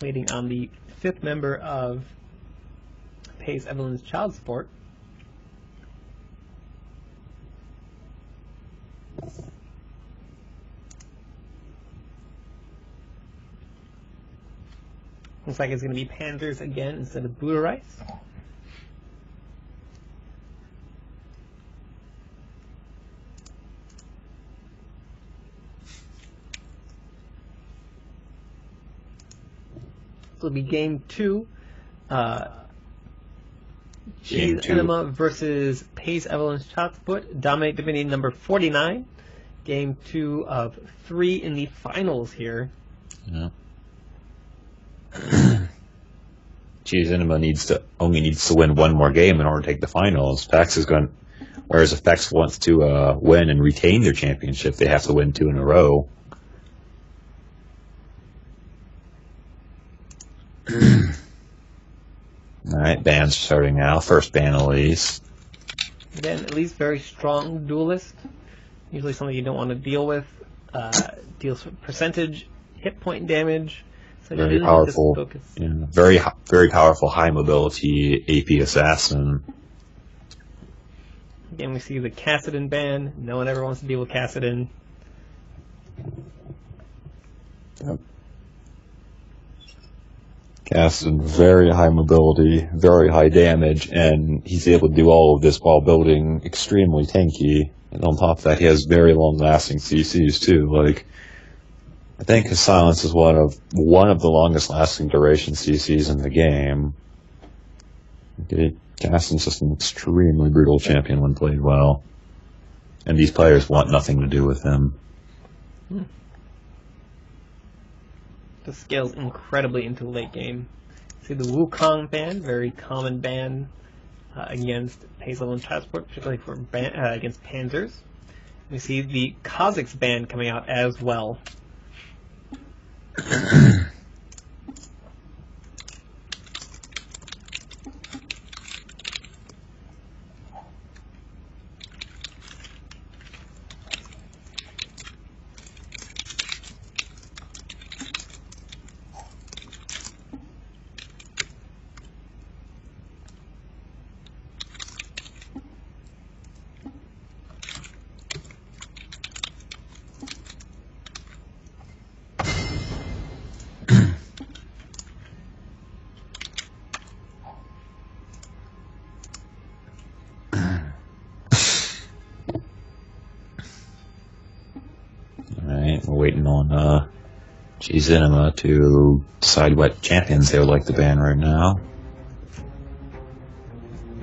waiting on the 5th member of Evelyn's child support. Looks like it's going to be Panthers again instead of Buddha Rice. This will be game 2. Enema versus Evelyn's child support. DominateDominion number 49. Game 2 of 3 in the finals here. Yeah. Geez, Enema only needs to win one more game in order to take the finals. Whereas if Fex wants to win and retain their championship, they have to win 2 in a row. Alright, bans starting now. First ban, Elise. Again, Elise, very strong duelist. Usually something you don't want to deal with. Deals with percentage, hit point damage. So very powerful. Yeah, very powerful, high mobility AP assassin. Again, we see the Kassadin ban. No one ever wants to deal with Kassadin. Yep. Kassadin, very high mobility, very high damage, and he's able to do all of this while building extremely tanky. And on top of that, he has very long-lasting CCs too. Like, I think his silence is one of the longest-lasting duration CCs in the game. Kassadin's just an extremely brutal champion when played well, and these players want nothing to do with him. The scales incredibly into the late game. See the Wukong ban, very common ban against Evelyn's child support, particularly for against Panzers. We see the Kha'Zix ban coming out as well. We're waiting on Enema to decide what champions they would like to ban right now.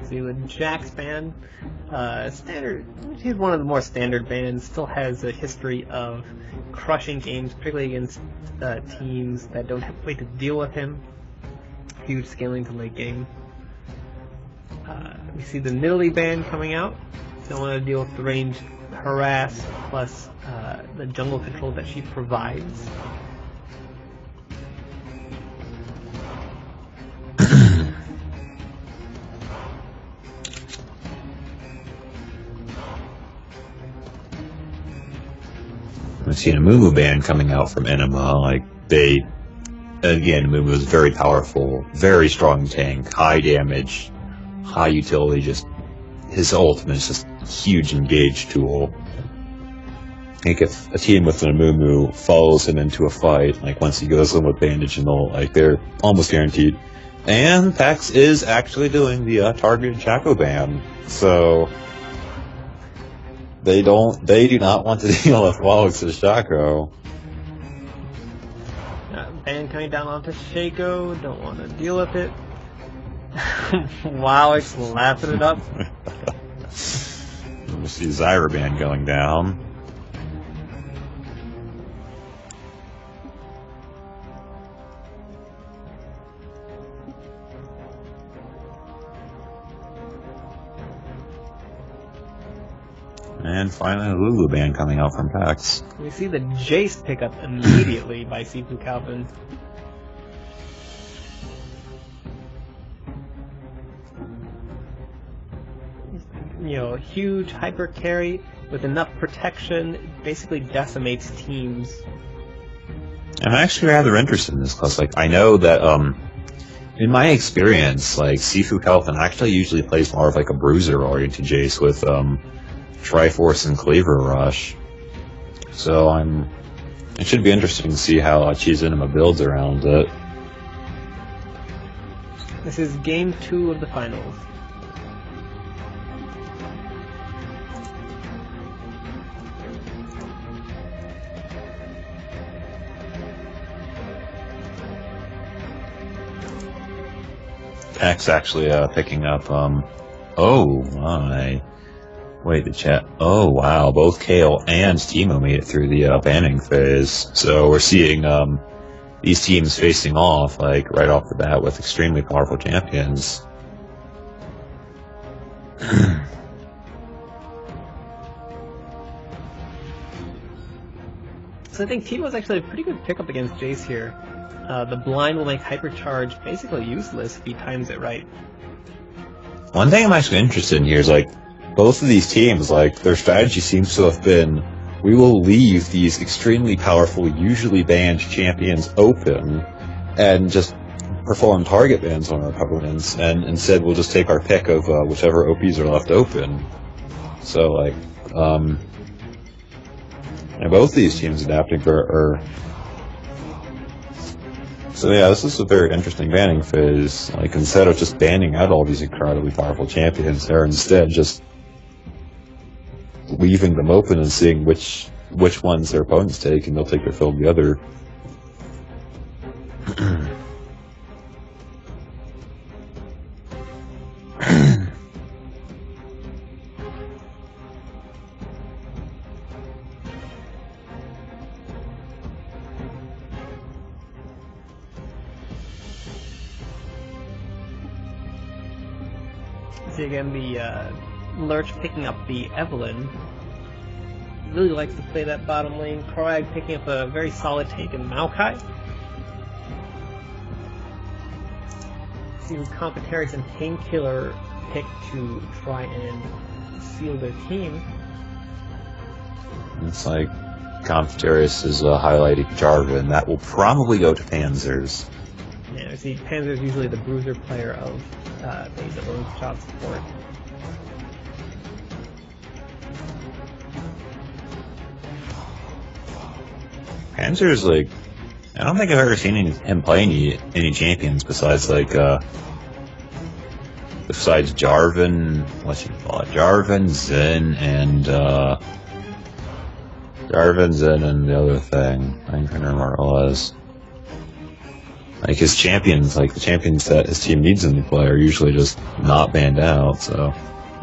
See the Jax ban, standard. He's one of the more standard bans. Still has a history of crushing games, particularly against teams that don't have a way to deal with him. Huge scaling to late game. We see the Nidalee ban coming out. Don't want to deal with the range harass plus the jungle control that she provides. We've seen a Amumu ban coming out from Enema. Again, Amumu is very powerful, very strong tank, high damage, high utility. Just his ultimate is just a huge engage tool. I think if a team with an Amumu follows him into a fight, once he goes in with bandage and ult, they're almost guaranteed. And PAX is actually doing the targeted Shaco ban, so they do not want to deal with Kha'Zix's Shaco. Ban coming down onto Shaco, don't want to deal with it. Wow, it's laughing it up. We see Zyra ban going down. And finally, a Lulu ban coming out from PAX. We see the Jayce pick up immediately by Sifu Calvin. Huge hyper carry with enough protection, basically decimates teams. I'm actually rather interested in this class. Like, I know that, in my experience, like, Sifu Kelvin actually usually plays more of like a bruiser-oriented Jayce with, Triforce and Cleaver Rush. So it should be interesting to see how Enema builds around it. This is game 2 of the finals. X actually picking up, oh my. Wait, the chat. Oh wow, both Kayle and Teemo made it through the banning phase. So we're seeing these teams facing off, like, right off the bat with extremely powerful champions. So I think Teemo's actually a pretty good pickup against Jayce here. The blind will make Hypercharge basically useless if he times it right. One thing I'm actually interested in here is, like, both of these teams, like, their strategy seems to have been, we will leave these extremely powerful, usually banned champions open and just perform target bans on our opponents, and instead we'll just take our pick of whichever OPs are left open. So, like, and both these teams adapting for, so yeah, this is a very interesting banning phase. Like, instead of just banning out all these incredibly powerful champions, they're instead just leaving them open and seeing which ones their opponents take, and they'll take their fill of the other. See again the Lurch picking up the Evelynn. Really likes to play that bottom lane. Kroag picking up a very solid take in Maokai. See Competarius and Painkiller pick to try and seal their team. It's like Competarius is highlighting Jarvan. That will probably go to Panzers. Yeah, I see Panzer's usually the bruiser player of Evelyn's child support. Panzer's, like, I don't think I've ever seen him play any champions besides, like, besides Jarvan, what's he call it? Jarvan, Zen, and the other thing. I'm trying to remember what it was. Like, his champions, like, the champions that his team needs him to play are usually just not banned out, so.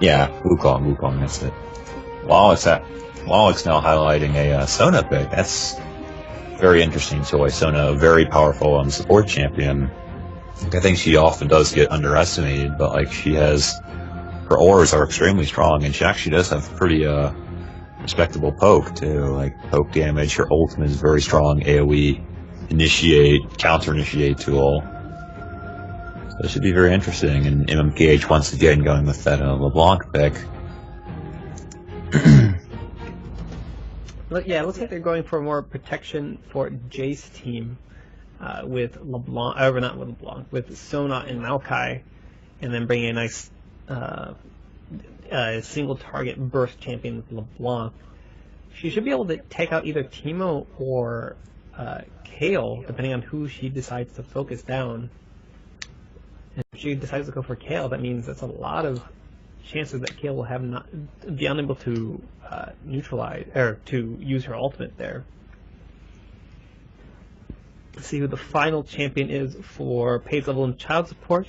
Yeah, Wukong, that's it. Wallach's now highlighting a Sona pick. That's very interesting choice. Sona, a very powerful support champion. I think she often does get underestimated, but, like, her auras are extremely strong, and she actually does have pretty respectable poke too. Like, poke damage. Her ultimate is very strong. AoE, counter initiate tool. So it should be very interesting. And MMKH once again going with that LeBlanc pick. Yeah, it looks like they're going for more protection for Jayce team with LeBlanc, not with LeBlanc, with Sona and Maokai, and then bringing a nice single target burst champion with LeBlanc. She should be able to take out either Teemo or Kayle, depending on who she decides to focus down. And if she decides to go for Kayle, that means that's a lot of chances that Kayle will be unable to neutralize or to use her ultimate there. Let's see who the final champion is for Evelynn child support.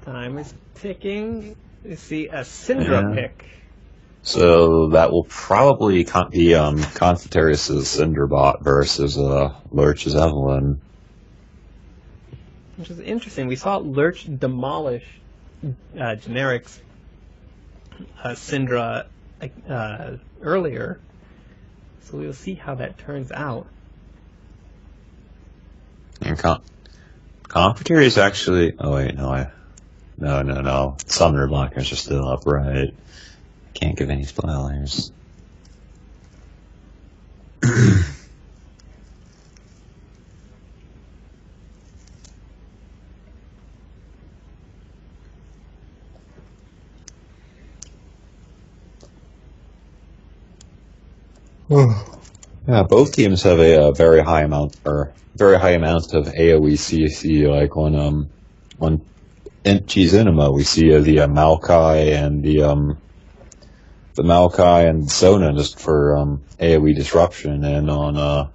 Time is ticking. You see a Syndra pick. So that will probably be Confitarius' Syndra bot versus Lurch's Evelynn. Which is interesting. We saw Lurch demolish Generic's Syndra earlier, so we'll see how that turns out. And Confitarius actually... Oh wait, no. Sona+LeBlanc are still up, right? Can't give any spoilers. Yeah, both teams have a very high amount of AoE CC. Like on Cheese Enema, we see the Maokai and Sona just for AoE disruption, and on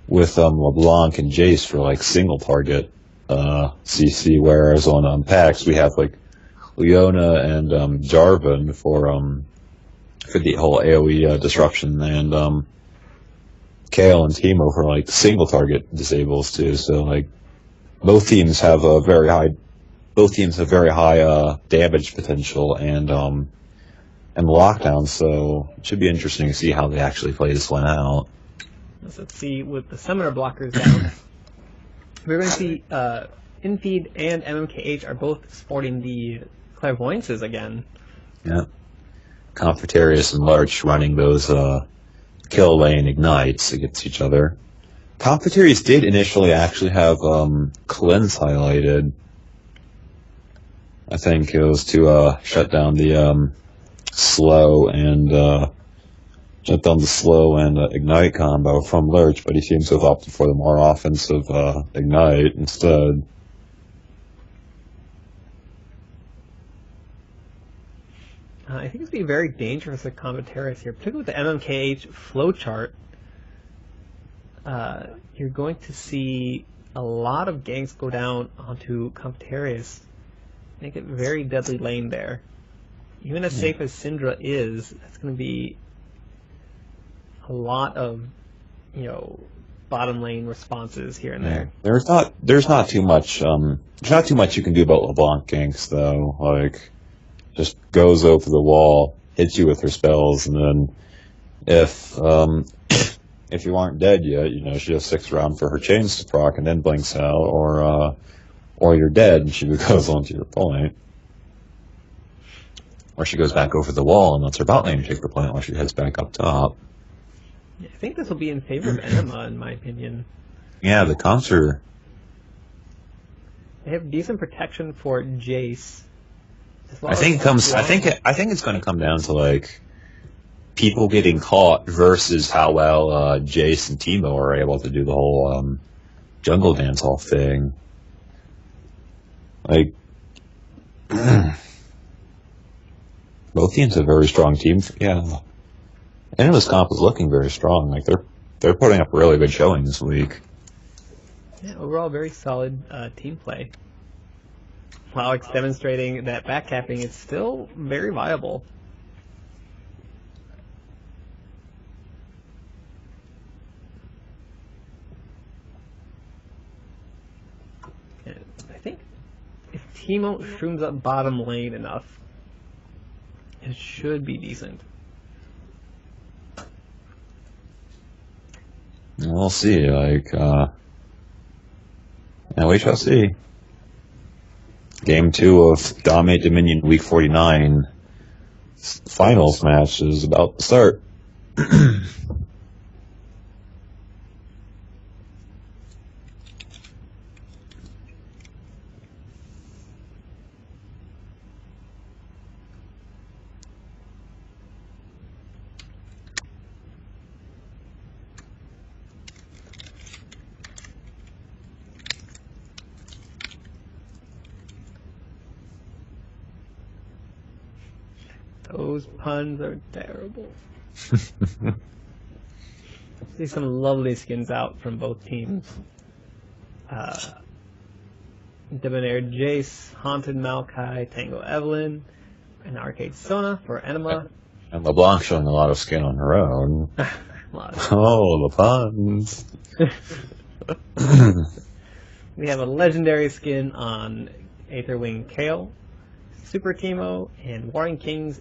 with LeBlanc and Jayce for like single target CC. Whereas on PAX we have like Leona and Jarvan for the whole AoE disruption, and Kayle+Teemo for like single target disables too. So like both teams have very high damage potential and lockdown. So it should be interesting to see how they actually play this one out. Let's see, with the summoner blockers down, we're going to see Infeed and MMKH are both sporting the clairvoyances again. Yeah. Confitarius and Lurch running those kill lane ignites against each other. Confitarius did initially actually have cleanse highlighted. I think it was to shut down the slow and ignite combo from Lurch, but he seems to have opted for the more offensive ignite instead. I think it's going to be very dangerous for Confitarius here, particularly with the MMKH flowchart. You're going to see a lot of ganks go down onto Confitarius. Make it very deadly lane there. Even as safe as Syndra is, that's going to be a lot of, bottom lane responses here and there. There's not too much you can do about LeBlanc ganks though. Like, just goes over the wall, hits you with her spells, and then if you aren't dead yet, she has 6 rounds for her chains to proc and then blinks out, or you're dead and she goes on to your point. Or she goes back over the wall and lets her bot lane take the point while she heads back up top. Yeah, I think this will be in favor of Enema, in my opinion. Yeah, the comps are... They have decent protection for Jayce. I think it's going to come down to like people getting caught versus how well Jayce and Teemo are able to do the whole jungle dance off thing. Like both teams have very strong teams. Yeah, Enema's comp is looking very strong. Like they're putting up a really good showing this week. Yeah, overall very solid team play. Alex demonstrating that backcapping is still very viable. And I think if Teemo shrooms up bottom lane enough, it should be decent. We'll see. Yeah, we shall see. Game 2 of DominateDominion Week 49 finals match is about to start. Those puns are terrible. See some lovely skins out from both teams. Debonair Jayce, Haunted Maokai, Tango Evelynn, and Arcade Sona for Enema. And LeBlanc showing a lot of skin on her own. Oh, the puns. We have a legendary skin on Aetherwing Kayle, Super Teemo, and Warring Kingdom's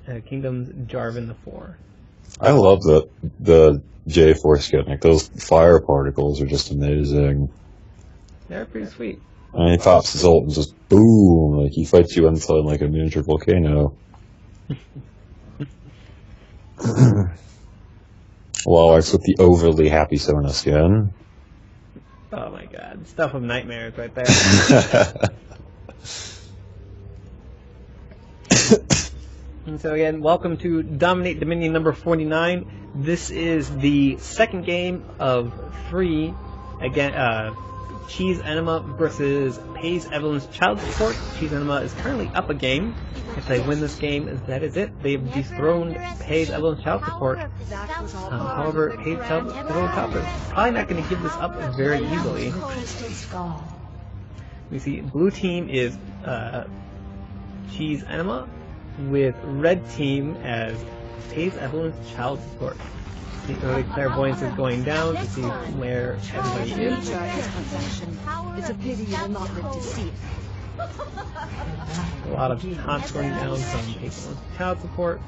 Jarvan the 4. I love the J4 skin. Like, those fire particles are just amazing. They're pretty sweet. And he pops his ult and just boom, like he fights you inside like a miniature volcano. Well, it's with the overly happy Sona skin. Oh my god, stuff of nightmares right there. And so again, welcome to Dominate Dominion number 49. This is the second game of 3. Again, Cheese Enema versus Kha'Zix's child support. Cheese Enema is currently up a game. If they win this game, that is it. They've dethroned Kha'Zix's child support. However, Kha'Zix's child support is probably not going to give this up very easily. We see blue team is Cheese Enema, with red team as Kha'Zix's child support. The early clairvoyance is going down to see where everybody is. It's a pity you will not live to see it. A lot of taunts going down from Kha'Zix's child support.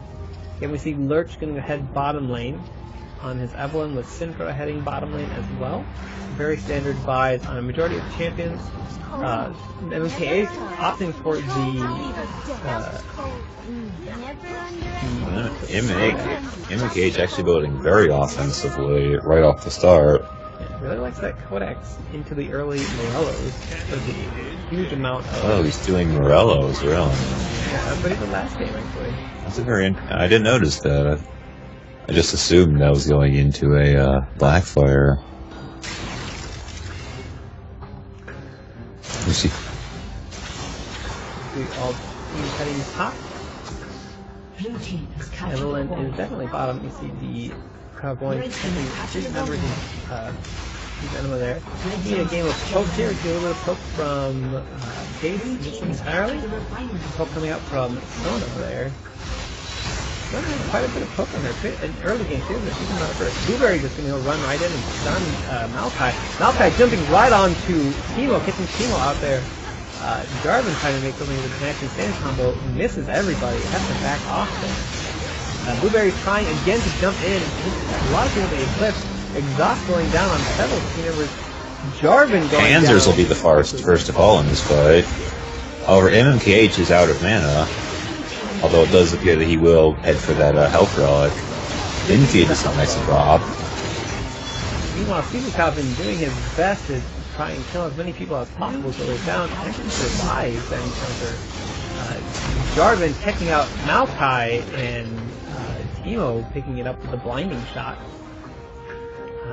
Then we see Lurch going to head bottom lane on his Evelynn, with Syndra heading bottom lane as well. Very standard buys on a majority of champions. MKH opting for MKH actually building very offensively right off the start. Yeah, really likes that Codex into the early Morellos. There's a huge amount of... Oh, he's doing Morellos, really? Yeah, but in the last game, actually. That's a very... I didn't notice that. I just assumed that was going into a Blackfire. You see... All teams heading top. Evelynn is definitely bottom. You see the crowd going to 3 members of Enema there. We need a game of poke here. We see a little bit of poke from Jayce, missing entirely. Poke coming out from Sona there. Sona has quite a bit of poke in her. An early game too, but she's not first. Blueberry just going to run right in and stun Maokai. Maokai jumping right onto Teemo, catching Teemo out there. Jarvan trying to make something with the matching stand combo, misses everybody, has to back off there. Blueberry's trying again to jump in, a lot of people they eclipse. Exhaust going down on several team members. Jarvan going down. Panzers will be the first to fall in this fight. However, MKH is out of mana, although it does appear that he will head for that health relic. Infeed is a nice drop. Meanwhile, Kha'Zix has been doing his best to try and kill as many people as possible, so they're down actually survives that encounter. Jarvan checking out Maokai, and Teemo picking it up with a blinding shot.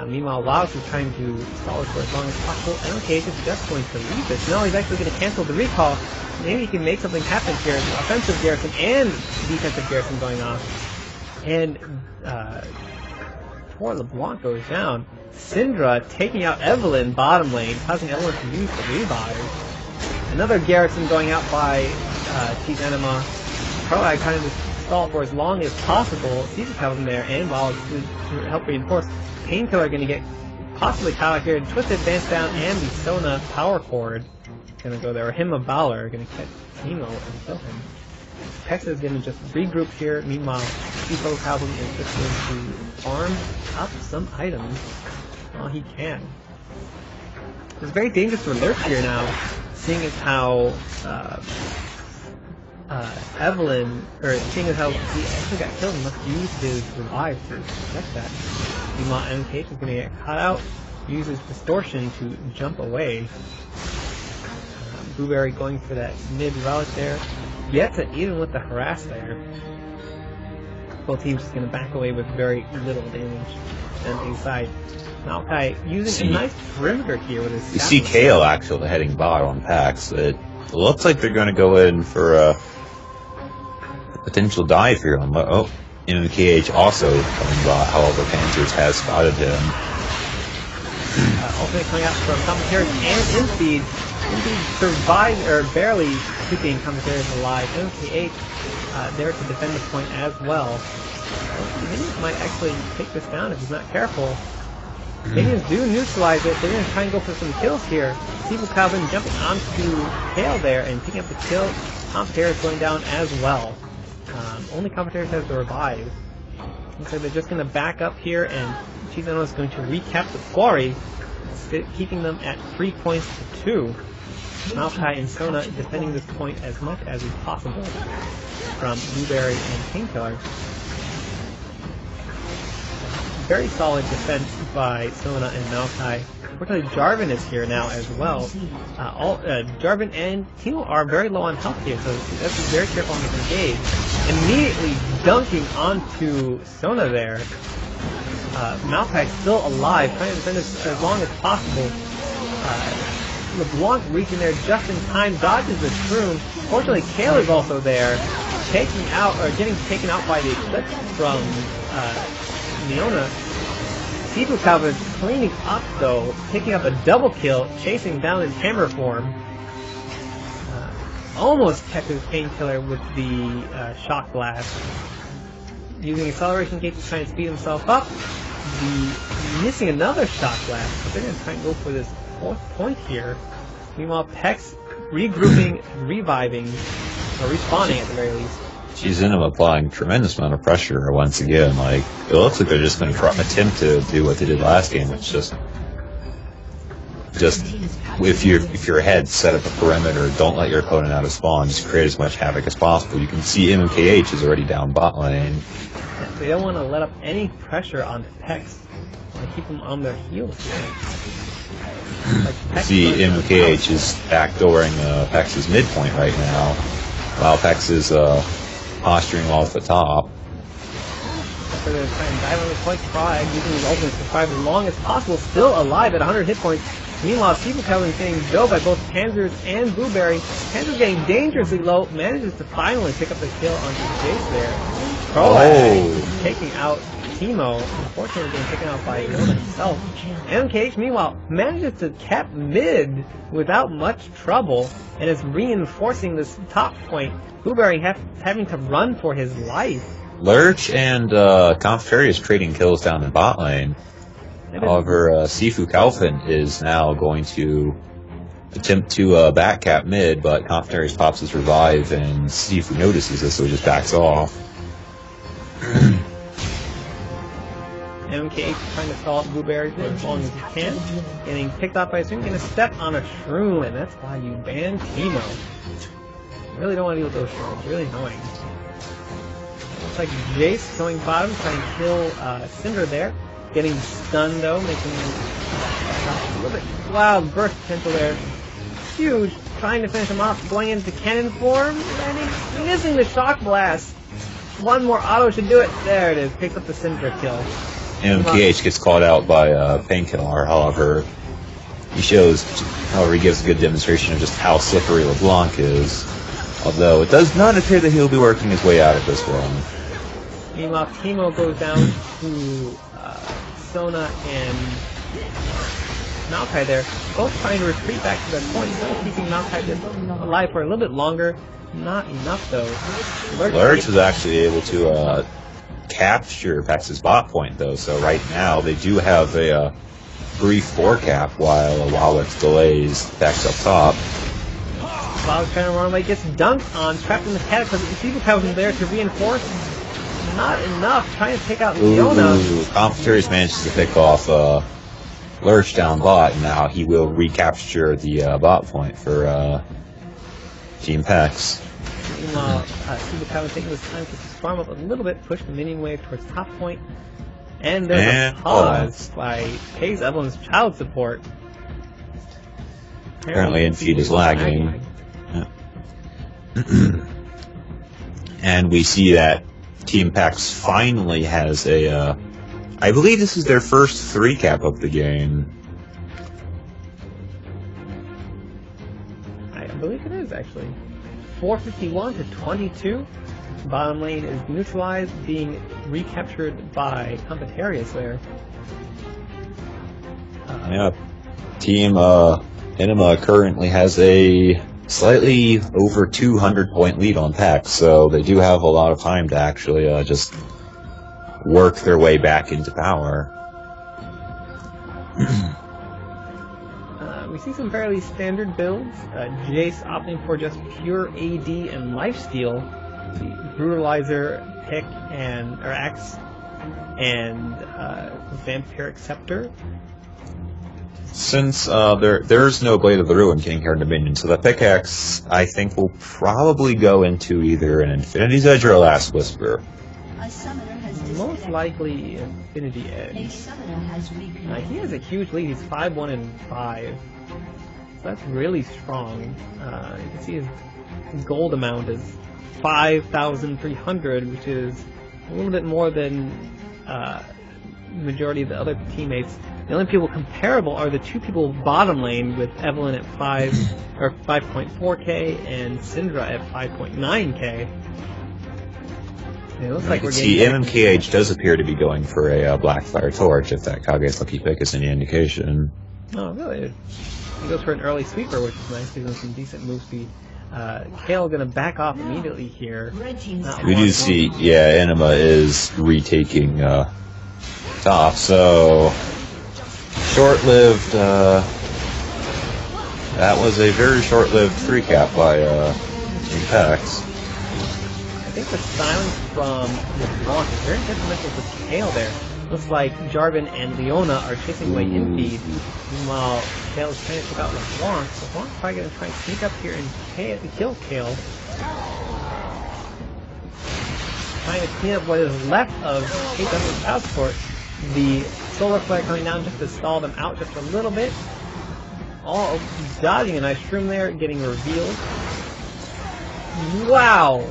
Meanwhile, Laos is trying to stall it for as long as possible. MKH is just going to leave this. No, he's actually going to cancel the recall. Maybe he can make something happen here. Offensive Garrison and defensive Garrison going off. And IV+LeBlanc goes down. Syndra taking out Evelynn bottom lane, causing Evelynn to use the revive. Another Garrison going out by Cheese Enema. Probably trying to stall for as long as possible. Kha'Zix coming there, and while to help reinforce, Painkiller going to get possibly caught out here. Twisted advance down, and the Sona power cord going to go there. Or Hymn of Valor going to catch Teemo and kill him. Texas is going to just regroup here. Meanwhile, Chico Calvin is just going to farm up some items while he can. It's very dangerous for Lurch here now, seeing as how Evelynn, or seeing as how he actually got killed and must use his revive to protect that. Meanwhile, MKH is going to get caught out, uses Distortion to jump away. Blueberry going for that mid relic there. Yet to even with the harass there. Both teams just going to back away with very little damage on the side. Maokai using a nice perimeter here with his... You see Kayle actually heading bottom on packs. It looks like they're going to go in for a potential dive here on... Oh, MKH also coming by, however Panzers has spotted him. Ultimate coming out from commentary and Infeed. Infeed survived, or barely keeping commentators alive. MK8 there to defend the point as well. Minions might actually take this down if he's not careful. Minions do neutralize it. They're going to try and go for some kills here. IV+Leona jumping onto Kayle there and picking up the kill. Commentators going down as well. Only commentators has the revive. Looks like they're just going to back up here, and Enema is going to recap the quarry, keeping them at 3 points to 2. Maokai and Sona defending this point as much as is possible from Blueberry and Painkiller. Very solid defense by Sona and Maokai. Unfortunately, Jarvan is here now as well. Jarvan and Teemo are very low on health here, so you have to be very careful on this engage. Immediately dunking onto Sona there. Maokai still alive, trying to defend this as long as possible. LeBlanc reaching there just in time, dodges the shroom. Fortunately, Kayle is also there, taking out, or getting taken out by the Eclipse from Leona. IV+Leona is cleaning up though, picking up a double kill, chasing down his hammer form. Almost kept his Painkiller with the shock blast. Using acceleration gate to try and speed himself up. Missing another shock blast, but they're going to try and go for this 4th point here. Meanwhile, Pex regrouping, reviving, or respawning at the very least. She's Enema applying tremendous amount of pressure once again. Like, it looks like they're just going to attempt to do what they did last game. It's just if you're ahead, set up a perimeter. Don't let your opponent out of spawn. Just create as much havoc as possible. You can see MKH is already down bot lane. They don't want to let up any pressure on Pex. They want to keep them on their heels here. See, MKH is backdooring Pex's midpoint right now, while Pex is posturing off the top. So they're trying to dive on the point, try using his ultimate to survive as long as possible, still alive at 100 hit points. Meanwhile, IV+Leona is getting dove by both Panzers and Blueberry. Panzer's getting dangerously low, manages to finally pick up the kill onto Jayce there. Taking out Teemo, unfortunately being taken out by Leona himself. MKH, meanwhile, manages to cap mid without much trouble, and is reinforcing this top point. Blueberry having to run for his life. Lurch and Conferi is trading kills down in bot lane. However, IV+Leona is now going to attempt to backcap mid, but Conferi pops his revive, and Sifu notices this, so he just backs off. MK trying to stall Blueberry as long as he can. Getting picked up by a swing, going to step on a shroom, and that's why you ban Teemo. Really don't want to deal with those shrooms, really annoying. Looks like Jayce going bottom, trying to kill Syndra there. Getting stunned though, making a little bit wild burst potential there. Huge, trying to finish him off, going into cannon form, and he's missing the shock blast. One more auto should do it. There it is, picks up the Syndra kill. MKH gets called out by Painkiller, however, he gives a good demonstration of just how slippery LeBlanc is. Although it does not appear that he'll be working his way out of this one. Meanwhile, Teemo goes down to Sona and Maokai there, both trying to retreat back to their point, still keeping Maokai alive for a little bit longer. Not enough though. Lurch was actually able to capture Pex's bot point though, so right now they do have a brief 4 cap while Lurch delays Pex up top. While trying to run away, gets dunked on, trapped in the cataclysm. IV+Leona is there to reinforce. Not enough, trying to take out Leona. Conferi manages to pick off Lurch down bot, and now he will recapture the bot point for Team Pex. Meanwhile, IV+Leona taking this time to farm up a little bit, push the minion wave towards top point. And there's a pause by Kha'Zix's child support. Apparently Infeed is lagging. Yeah. And we see that Team Pex finally has a, I believe this is their first 3 cap of the game. I believe it is actually. 451 to 22. Bottom lane is neutralized, being recaptured by Competarius there. Yeah. Team Enema currently has a slightly over 200-point lead on Peck, so they do have a lot of time to actually just work their way back into power. We see some fairly standard builds. Jayce opting for just pure AD and lifesteal. The Brutalizer pick and X and Vampiric Scepter. Since there's no Blade of the Ruin King here in Dominion, so the pickaxe I think will probably go into either an Infinity's Edge or a Last Whisper. Most likely Infinity Edge. He has a huge lead. He's 5-1 and 5. So that's really strong. You can see his gold amount is 5,300, which is a little bit more than the majority of the other teammates. The only people comparable are the two people bottom lane, with Evelynn at 5.4k and Syndra at 5.9k. It looks like we're getting. MMKH does appear to be going for a Blackfire Torch, if that Kage's Lucky Pick is any indication. Oh, really? He goes for an early sweeper, which is nice. He's doing some decent move speed. Kayle gonna back off immediately here. We do see, Enema is retaking top, so short-lived. That was a very short-lived 3-cap by Impacts. I think the silence from LeBlanc is very detrimental to Kayle there. Looks like Jarvan and Leona are chasing away Infeed. Meanwhile, Kayle is trying to take out LeBlanc. LeBlanc's probably going to try and sneak up here and kill Kayle. Trying to clean up what is left of HaIfhearted Transport. The solar flare coming down just to stall them out just a little bit. All dodging a nice shroom there, getting revealed. Wow!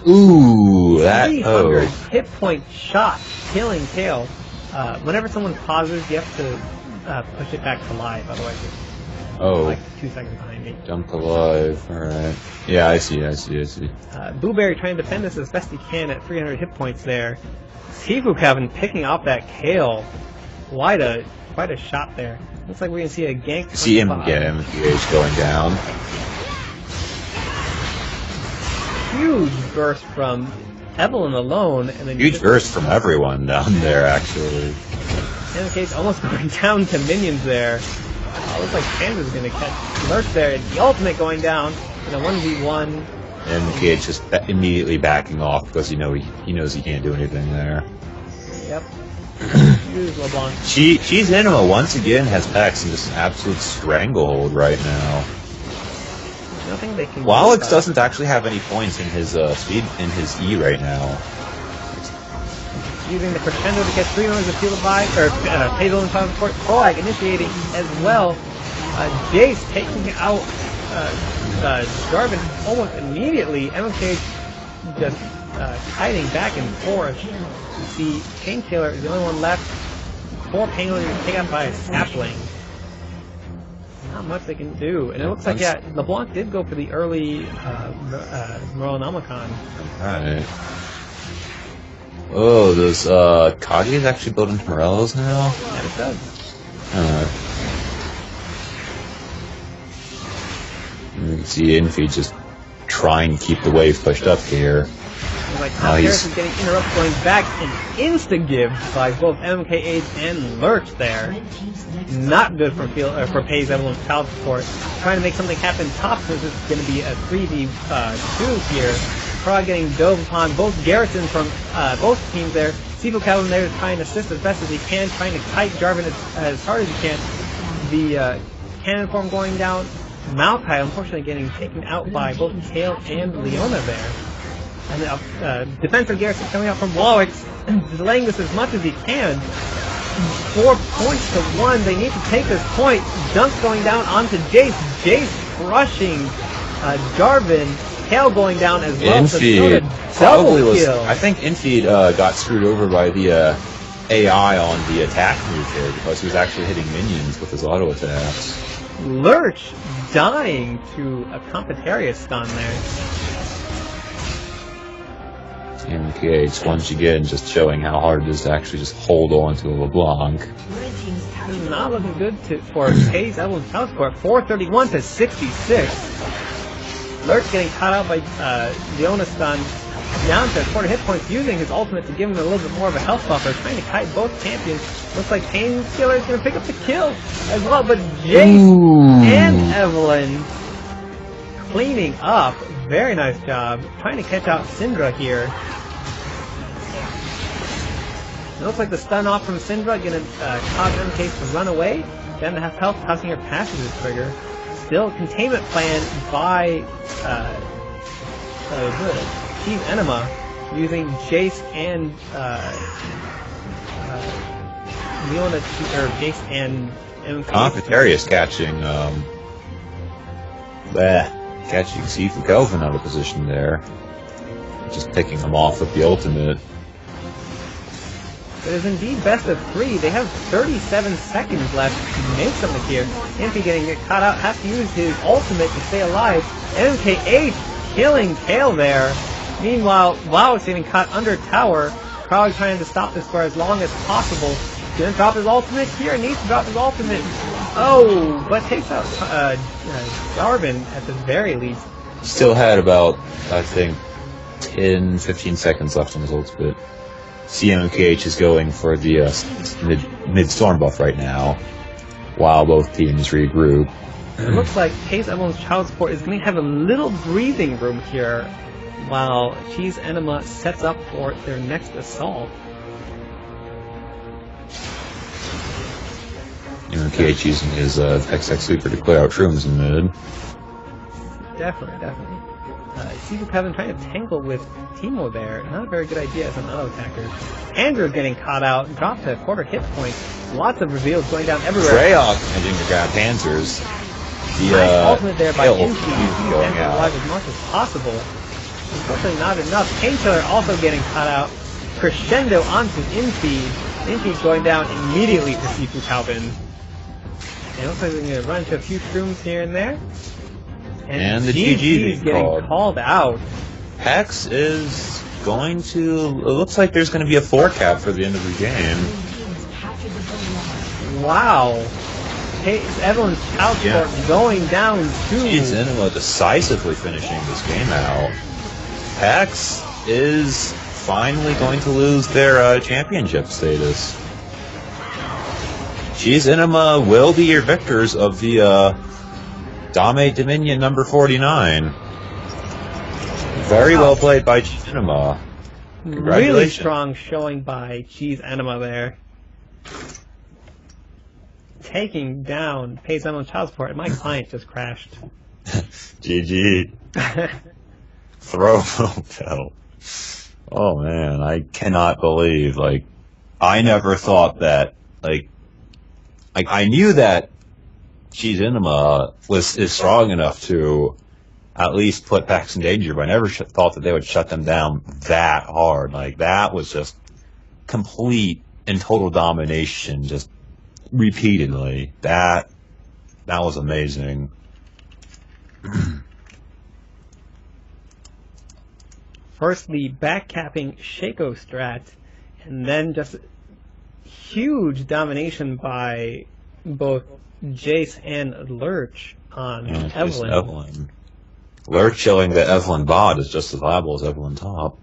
Ooh, that 300 hit point shot, killing Kayle. Whenever someone pauses, you have to push it back to live, otherwise it's like 2 seconds behind me. Jump to live, alright. Yeah, I see. Blueberry trying to defend this as best he can at 300 hit points there. IV+Leona picking off that Kayle. Quite a shot there. Looks like we're going to see a gank. See him again, MPH going down. Huge burst from Evelynn alone, and then huge burst from everyone down there, actually. In the case, almost going down to minions there. Looks like Panda's going to catch Lurch there. The ultimate going down in a 1v1. And MKH just immediately backing off because he knows he can't do anything there. Yep. Use LeBlanc. She's Enema once again has Pex in just an absolute stranglehold right now. Nothing they can do. Alex doesn't actually have any points in his speed in his E right now. Using the crescendo to get 3 members of Field of Vibe, or Hazel and Transport, Korak initiating as well. Jayce taking out Jarvan almost immediately. MMK just hiding back and forth. The Painkiller is the only one left. 4 Painkillers taken out by a sapling. Not much they can do. And it looks like, LeBlanc did go for the early Morellonomicon. Alright. Oh, does Kage actually build into Morello's now? Yeah, it does. Alright. You can see Infeed just trying to keep the wave pushed up here. Like Harris is getting interrupted, going back and insta-give by both MKH and Lurch there. Not good for Pays Evelynn Child Support. Trying to make something happen top, because it's going to be a 3v2 here. Probably getting dove upon. Both garrisons from both teams there. IV+Leona there trying to assist as best as he can, trying to kite Jarvan as hard as he can. The cannon form going down. Maokai unfortunately getting taken out by both Kayle and Leona there. And the defensive garrison coming out from Warwick's delaying this as much as he can. 4 points to 1. They need to take this point. Dunk going down onto Jayce. Jayce crushing Jarvan. Kayle going down as well. Infeed probably was. Kill. I think Infeed got screwed over by the AI on the attack move here because he was actually hitting minions with his auto attacks. Lurch dying to a Competaria stun there. MKH once again just showing how hard it is to actually just hold on to a LeBlanc. Not looking good for Pays Evelynn Transport. 431 to 66. Lurch getting caught out by Leona stun. Down to 40 hit points, using his ultimate to give him a little bit more of a health buffer, trying to kite both champions. Looks like Painkiller is going to pick up the kill as well, but Jayce and Evelynn cleaning up. Very nice job. Trying to catch out Syndra here. It looks like the stun off from Syndra going to cause MK to run away. Then to have health, causing her passive to trigger. Still containment plan by Team Enema, using Jayce and Leona, or Jayce and Cafeteria's catching catching Sifu Kelvin out of position there. Just picking him off with the ultimate. It is indeed best of 3. They have 37 seconds left to make something here. Impy getting caught out, has to use his ultimate to stay alive. MK8 killing Kayle there. Meanwhile, WoW is getting caught under tower, probably trying to stop this for as long as possible. Gonna drop his ultimate here, needs to drop his ultimate. Oh, but takes out Jarvan at the very least. Still had about, I think, 10-15 seconds left on his ultimate. CMKH is going for the mid-storm buff right now, while both teams regroup. It looks like HaIfhearted's child support is going to have a little breathing room here, while Cheese Enema sets up for their next assault. MKH using his XX Super to clear out shrooms in mid. Definitely. Sifu Kelvin trying to tangle with Teemo there. Not a very good idea as an auto attacker. Andrew's getting caught out, dropped to a quarter hit point. Lots of reveals going down everywhere. Treyarch managing to grab Panzers. Nice ultimate there by Infi, going out alive as much as possible. Unfortunately not enough. Painkiller also getting caught out. Crescendo onto Infi. Infi's going down immediately to Sifu Kelvin. It looks like we're going to run into a few shrooms here and there. And the GG is getting called out. Hex is going to... It looks like there's going to be a 4 cap for the end of the game. Wow. Evelyn's child support going down too. She's Enema decisively finishing this game out. Hex is finally going to lose their championship status. She's Enema will be your victors of the DominateDominion number 49. Very well played by Cheese Enema. Congratulations. Really strong showing by Cheese Enema there. Taking down HaIfhearted's child support, and my client just crashed. GG. Throw bell. Oh man, I cannot believe, like, I never thought that, like I knew that Cheese Enema is strong enough to at least put Pax in danger, but I never thought that they would shut them down that hard. Like, that was just complete and total domination, just repeatedly. That was amazing. First the backcapping Shaco strat, and then just huge domination by both Jayce and Lurch on Evelynn. Lurch showing that Evelynn bot is just as viable as Evelynn top.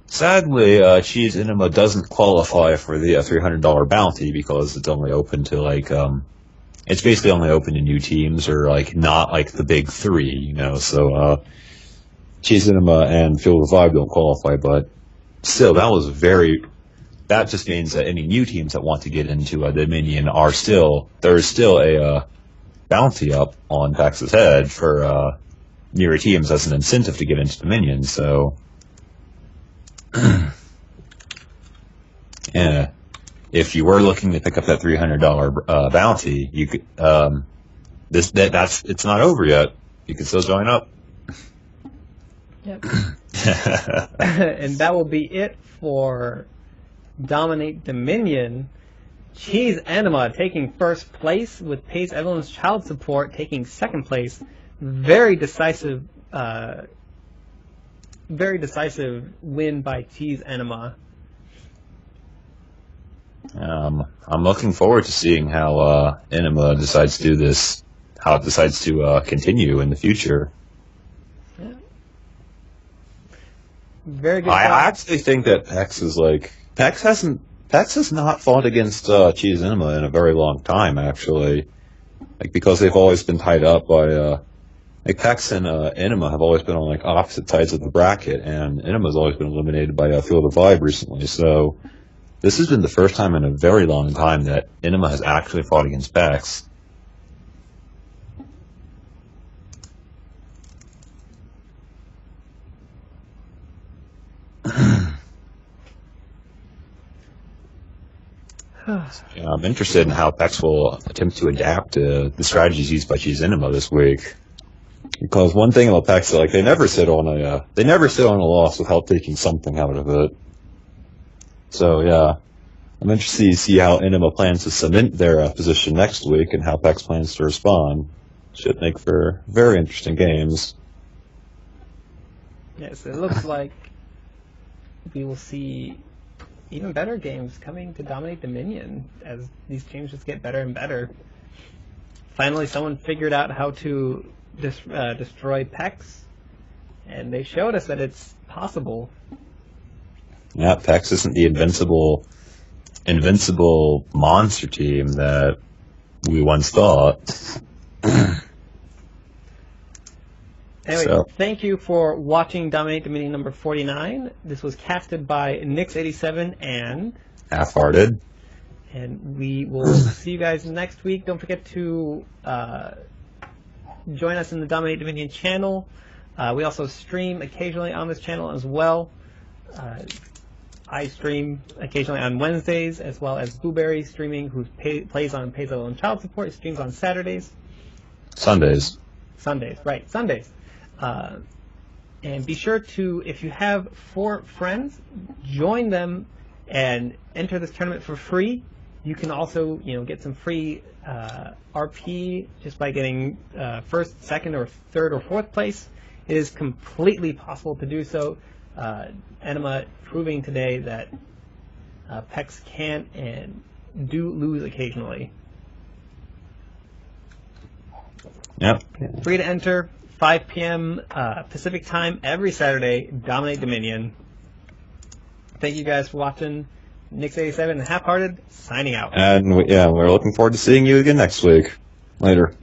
Sadly, Cheese Enema doesn't qualify for the $300 bounty because it's only open to, like, it's basically only open to new teams or, like, not, like, the big 3, you know, so, Cheese Enema and Fuel the Vibe don't qualify, but still, that just means that any new teams that want to get into Dominion there's still a, bounty up on Pax's head for, newer teams as an incentive to get into Dominion, so... Yeah, if you were looking to pick up that $300 bounty, you could. It's not over yet. You can still join up. Yep. And that will be it for DominateDominion. Cheese Enema taking first place with HaIfhearted's child support taking second place. Very decisive very decisive win by Cheese Enema. I'm looking forward to seeing how Enema decides to do this, how it decides to continue in the future. Yeah. Very good. I actually think that Pex is like Pex has not fought against Cheese Enema in a very long time, actually. Like, because they've always been tied up by like Pex and Enema have always been on like opposite sides of the bracket, and Enema's always been eliminated by Feel the Vibe recently. So this has been the first time in a very long time that Enema has actually fought against Pex. Yeah, I'm interested in how Pex will attempt to adapt to the strategies used by Cheese Enema this week. Because one thing about Pex, like they never sit on a loss without taking something out of it. So yeah, I'm interested to see how Enema plans to cement their position next week and how Pex plans to respond. Should make for very interesting games. Yes, it looks like we will see even better games coming to Dominate Dominion as these teams just get better and better. Finally, someone figured out how to destroy Pex, and they showed us that it's possible. Yeah, Pex isn't the invincible monster team that we once thought. Anyway, thank you for watching Dominate Dominion number 49. This was casted by Nix87 and HaIfhearted. And we will see you guys next week. Don't forget to join us in the Dominate Dominion channel. We also stream occasionally on this channel as well. I stream occasionally on Wednesdays, as well as Blueberry streaming, who plays on Pays on Child Support. He streams on Saturdays. Sundays, right, Sundays. And be sure to, if you have 4 friends, join them and enter this tournament for free. You can also, get some free RP just by getting first, second, or third, or fourth place. It is completely possible to do so. Enema proving today that Pex can and do lose occasionally. Yep. Free to enter, 5 p.m. Pacific time every Saturday. Dominate Dominion. Thank you guys for watching. Nix87 and HaIfhearted signing out. And we're looking forward to seeing you again next week. Later.